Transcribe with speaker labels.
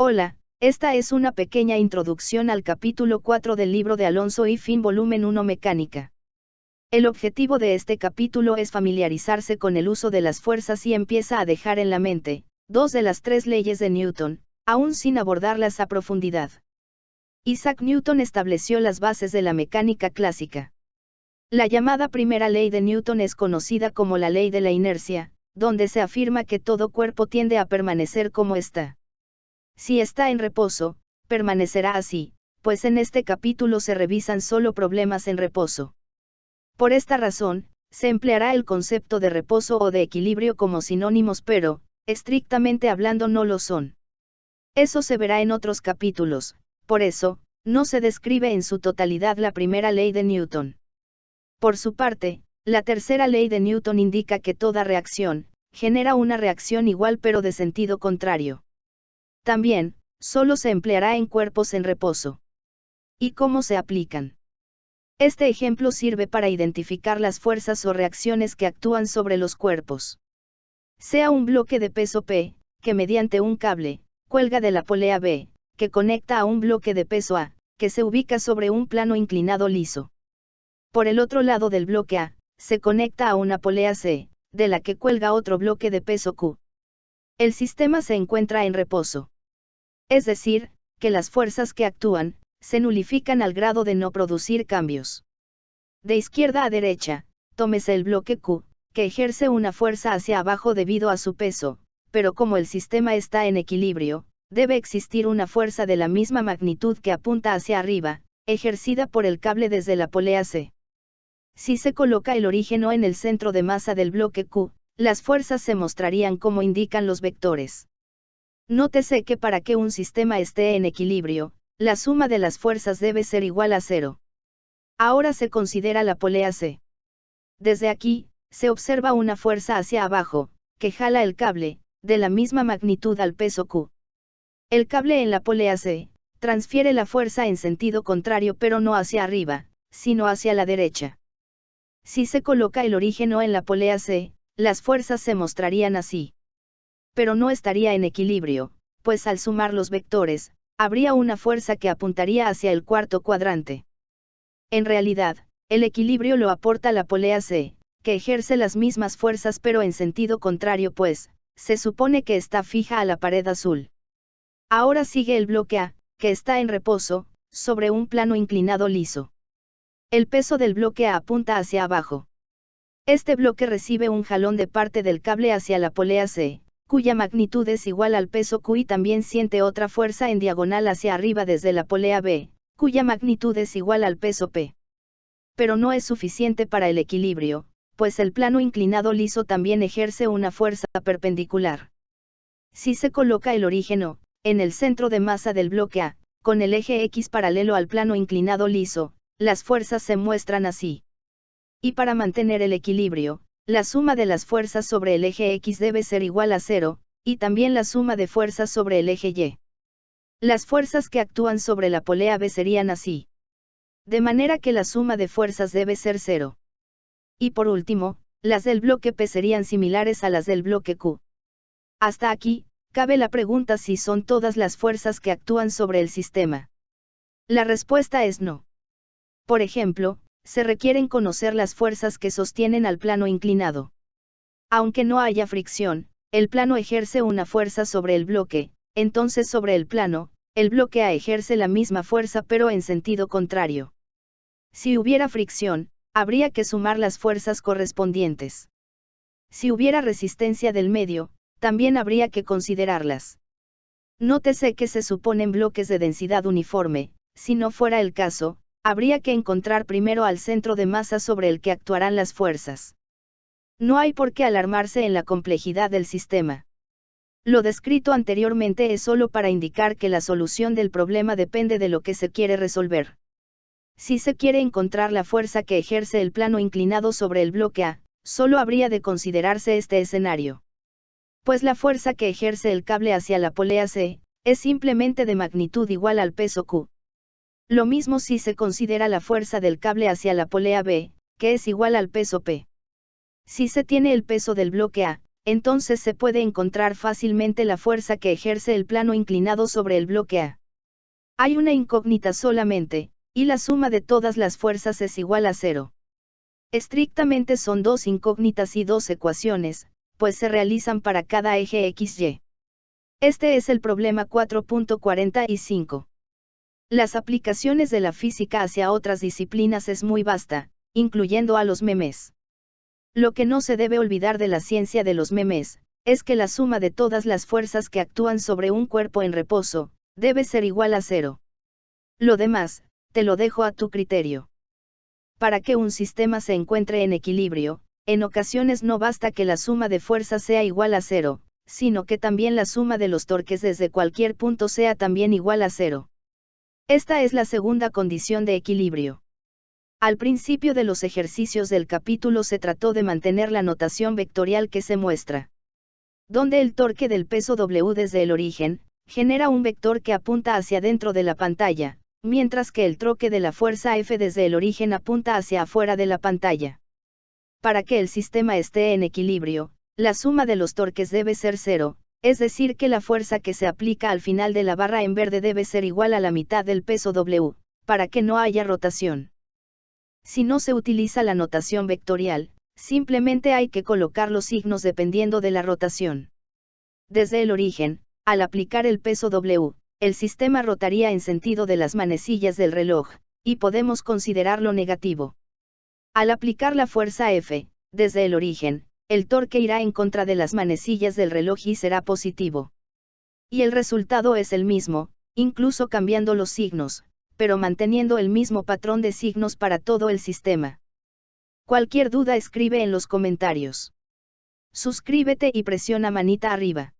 Speaker 1: Hola, esta es una pequeña introducción al capítulo 4 del libro de Alonso y Finn volumen 1 Mecánica. El objetivo de este capítulo es familiarizarse con el uso de las fuerzas y empieza a dejar en la mente, dos de las tres leyes de Newton, aún sin abordarlas a profundidad. Isaac Newton estableció las bases de la mecánica clásica. La llamada primera ley de Newton es conocida como la ley de la inercia, donde se afirma que todo cuerpo tiende a permanecer como está. Si está en reposo, permanecerá así, pues en este capítulo se revisan solo problemas en reposo. Por esta razón, se empleará el concepto de reposo o de equilibrio como sinónimos, pero, estrictamente hablando, no lo son. Eso se verá en otros capítulos, por eso, no se describe en su totalidad la primera ley de Newton. Por su parte, la tercera ley de Newton indica que toda reacción genera una reacción igual pero de sentido contrario. También, solo se empleará en cuerpos en reposo. ¿Y cómo se aplican? Este ejemplo sirve para identificar las fuerzas o reacciones que actúan sobre los cuerpos. Sea un bloque de peso P, que mediante un cable, cuelga de la polea B, que conecta a un bloque de peso A, que se ubica sobre un plano inclinado liso. Por el otro lado del bloque A, se conecta a una polea C, de la que cuelga otro bloque de peso Q. El sistema se encuentra en reposo. Es decir, que las fuerzas que actúan, se nulifican al grado de no producir cambios. De izquierda a derecha, tómese el bloque Q, que ejerce una fuerza hacia abajo debido a su peso, pero como el sistema está en equilibrio, debe existir una fuerza de la misma magnitud que apunta hacia arriba, ejercida por el cable desde la polea C. Si se coloca el orígeno en el centro de masa del bloque Q, las fuerzas se mostrarían como indican los vectores. Nótese que para que un sistema esté en equilibrio, la suma de las fuerzas debe ser igual a 0. Ahora se considera la polea C. Desde aquí, se observa una fuerza hacia abajo, que jala el cable, de la misma magnitud al peso Q. El cable en la polea C, transfiere la fuerza en sentido contrario pero no hacia arriba, sino hacia la derecha. Si se coloca el orígeno en la polea C, las fuerzas se mostrarían así. Pero no estaría en equilibrio, pues al sumar los vectores, habría una fuerza que apuntaría hacia el cuarto cuadrante. En realidad, el equilibrio lo aporta la polea C, que ejerce las mismas fuerzas pero en sentido contrario, pues, se supone que está fija a la pared azul. Ahora sigue el bloque A, que está en reposo, sobre un plano inclinado liso. El peso del bloque A apunta hacia abajo. Este bloque recibe un jalón de parte del cable hacia la polea C, cuya magnitud es igual al peso Q, y también siente otra fuerza en diagonal hacia arriba desde la polea B, cuya magnitud es igual al peso P. Pero no es suficiente para el equilibrio, pues el plano inclinado liso también ejerce una fuerza perpendicular. Si se coloca el orígeno, en el centro de masa del bloque A, con el eje X paralelo al plano inclinado liso, las fuerzas se muestran así. Y para mantener el equilibrio, la suma de las fuerzas sobre el eje X debe ser igual a 0, y también la suma de fuerzas sobre el eje Y. Las fuerzas que actúan sobre la polea B serían así. De manera que la suma de fuerzas debe ser 0. Y por último, las del bloque P serían similares a las del bloque Q. Hasta aquí, cabe la pregunta si son todas las fuerzas que actúan sobre el sistema. La respuesta es no. Por ejemplo, se requieren conocer las fuerzas que sostienen al plano inclinado. Aunque no haya fricción, el plano ejerce una fuerza sobre el bloque, entonces sobre el plano, el bloque A ejerce la misma fuerza pero en sentido contrario. Si hubiera fricción, habría que sumar las fuerzas correspondientes. Si hubiera resistencia del medio, también habría que considerarlas. Nótese que se suponen bloques de densidad uniforme. Si no fuera el caso, habría que encontrar primero al centro de masa sobre el que actuarán las fuerzas. No hay por qué alarmarse en la complejidad del sistema. Lo descrito anteriormente es solo para indicar que la solución del problema depende de lo que se quiere resolver. Si se quiere encontrar la fuerza que ejerce el plano inclinado sobre el bloque A, solo habría de considerarse este escenario. Pues la fuerza que ejerce el cable hacia la polea C, es simplemente de magnitud igual al peso Q. Lo mismo si se considera la fuerza del cable hacia la polea B, que es igual al peso P. Si se tiene el peso del bloque A, entonces se puede encontrar fácilmente la fuerza que ejerce el plano inclinado sobre el bloque A. Hay una incógnita solamente, y la suma de todas las fuerzas es igual a 0. Estrictamente son dos incógnitas y dos ecuaciones, pues se realizan para cada eje XY. Este es el problema 4.45. Las aplicaciones de la física hacia otras disciplinas es muy vasta, incluyendo a los memes. Lo que no se debe olvidar de la ciencia de los memes, es que la suma de todas las fuerzas que actúan sobre un cuerpo en reposo, debe ser igual a 0. Lo demás, te lo dejo a tu criterio. Para que un sistema se encuentre en equilibrio, en ocasiones no basta que la suma de fuerzas sea igual a 0, sino que también la suma de los torques desde cualquier punto sea también igual a 0. Esta es la segunda condición de equilibrio. Al principio de los ejercicios del capítulo se trató de mantener la notación vectorial que se muestra, donde el torque del peso W desde el origen, genera un vector que apunta hacia dentro de la pantalla, mientras que el torque de la fuerza F desde el origen apunta hacia afuera de la pantalla. Para que el sistema esté en equilibrio, la suma de los torques debe ser 0, es decir que la fuerza que se aplica al final de la barra en verde debe ser igual a la mitad del peso W, para que no haya rotación. Si no se utiliza la notación vectorial, simplemente hay que colocar los signos dependiendo de la rotación. Desde el origen, al aplicar el peso W, el sistema rotaría en sentido de las manecillas del reloj, y podemos considerarlo negativo. Al aplicar la fuerza F, desde el origen, el torque irá en contra de las manecillas del reloj y será positivo. Y el resultado es el mismo, incluso cambiando los signos, pero manteniendo el mismo patrón de signos para todo el sistema. Cualquier duda escribe en los comentarios. Suscríbete y presiona manita arriba.